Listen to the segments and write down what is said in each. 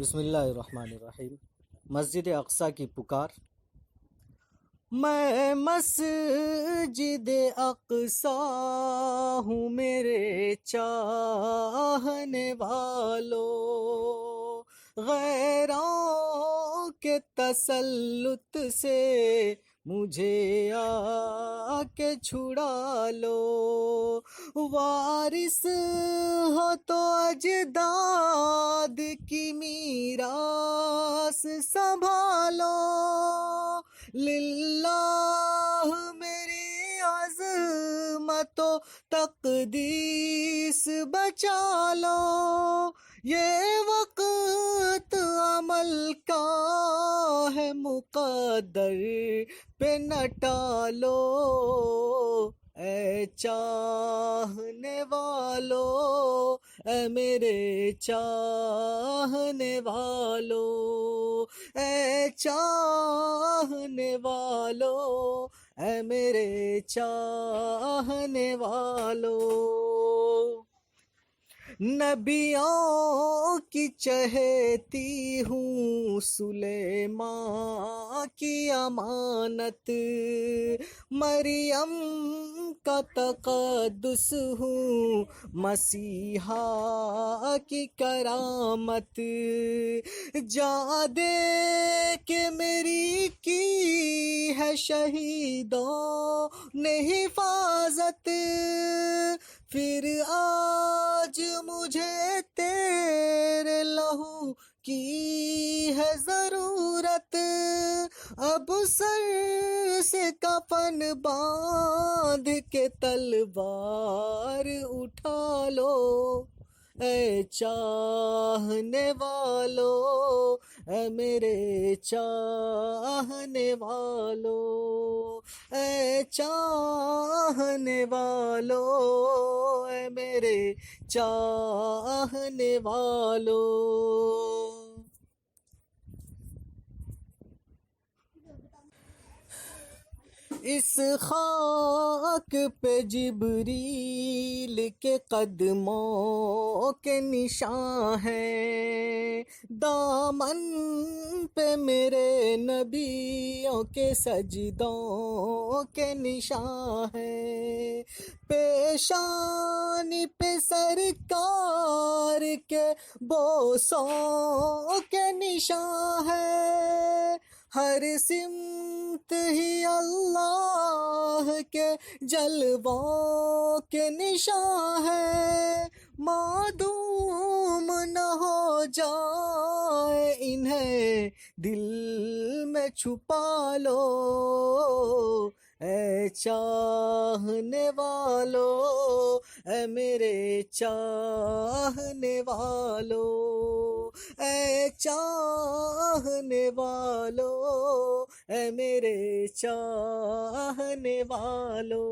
بسم اللہ الرحمن الرحیم۔ مسجد اقصی کی پکار۔ میں مسجد اقصی ہوں میرے چاہنے والوں، غیروں کے تسلط سے مجھے آ کے چھڑا لو، وارث ہو تو اجداد کی میراث سنبھالو، للہ میری عظمت و تقدیس بچا لو، یہ وقت عمل کا ہے مقدر پہ نہ ٹالو، اے چاہنے والو، اے میرے چاہنے والو، اے چاہنے والو، اے میرے چاہنے والو، نبیوں کی چہیتی ہوں، سلیمان کی امانت، مریم کا تقدس ہوں، مسیحا کی کرامت، جان دے کہ میری کی ہے شہیدوں نے حفاظت، پھر آج مجھے تیرے لہو کی ہے ضرورت، اب سر سے کفن باندھ کے تلوار اٹھا لو، اے چاہنے والو، اے میرے چاہنے والو، اے چاہنے والو، اے میرے چاہنے والو۔ اس خاک پہ جبریل کے قدموں کے نشان ہیں، دامن پہ میرے نبیوں کے سجدوں کے نشان ہیں، پیشانی پہ سرکار کے بوسوں کے نشان ہیں، ہر سمت ہی اللہ کے جلووں کے نشان ہے، معدوم نہ ہو جائے انہیں دل میں چھپا لو، اے چاہنے والو، اے میرے چاہنے والو، اے چاہنے والو، اے میرے چاہنے والو۔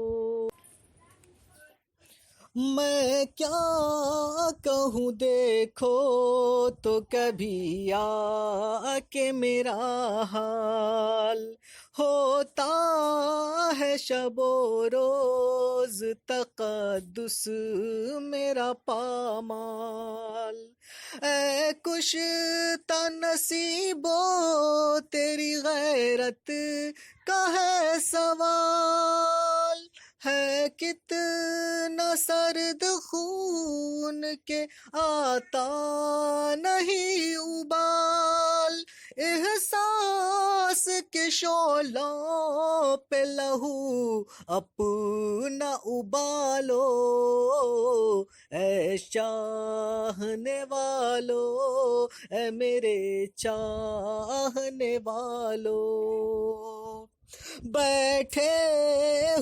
میں کیا کہوں دیکھو تو کبھی آ کے میرا حال، ہوتا ہے شب و روز تقدس میرا پامال، اے کشتہ نصیبو تیری غیرت کا ہے سوال، ہے کتنا سرد خون کے آتا نہیں ابال، احساس کے شعلوں پہ لہو اپنا ابالو، اے چاہنے والو، اے میرے چاہنے والو، بیٹھے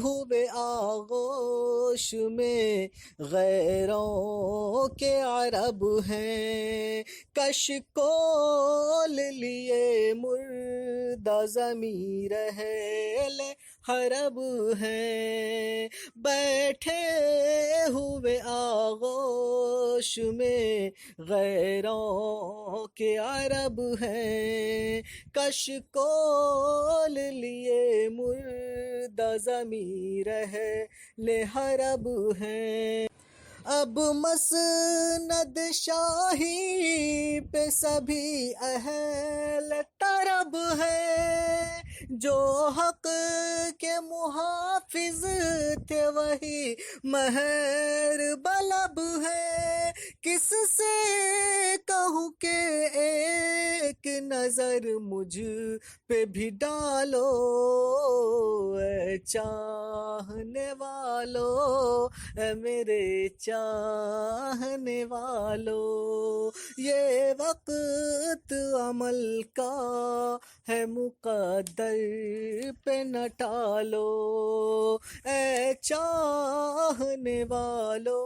ہوئے آغوش میں غیروں کے عرب ہیں، کشکول لیے مردہ ضمیر اہل حرب ہیں، بیٹھے ہوئے آغوش میں غیروں کے عرب ہیں، کشکول لیے مردہ ضمیر اہل حرب ہیں، اب مسند شاہی پہ سبھی اہل طرب ہے، جو حق کے محافظ تھے وہی مہر بلب ہے۔ کس سے کہوں کہ ایک نظر مجھ پہ بھی ڈالو، اے چاہنے والو، اے میرے چاہنے والو، یہ وقت عمل کا ہے مقدر پہ نہ ٹالو، اے چاہنے والو،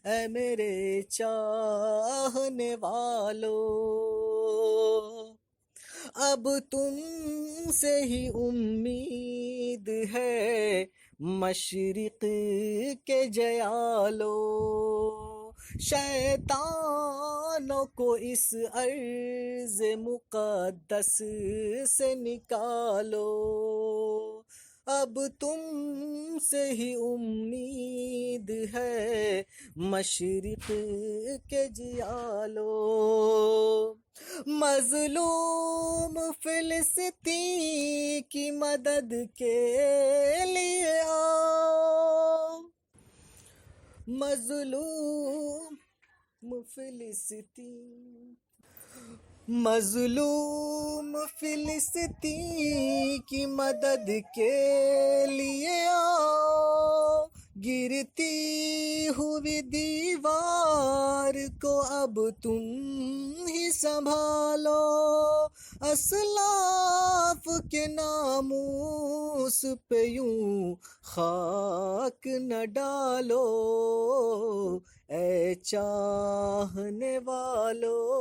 اے میرے چاہنے والو۔ اب تم سے ہی امید ہے مشرق کے جیالو، شیطانوں کو اس ارض مقدس سے نکالو، اب تم سے ہی امید ہے مشرق کے جیالو۔ مظلوم فلسطین کی مدد کے لیے آؤ، مظلوم فلسطین کی مدد کے لیے آؤ، گرتی ہوئی دیوار کو اب تم ہی سنبھالو، اسلاف کے ناموس پہ یوں خاک نہ ڈالو، اے چاہنے والو،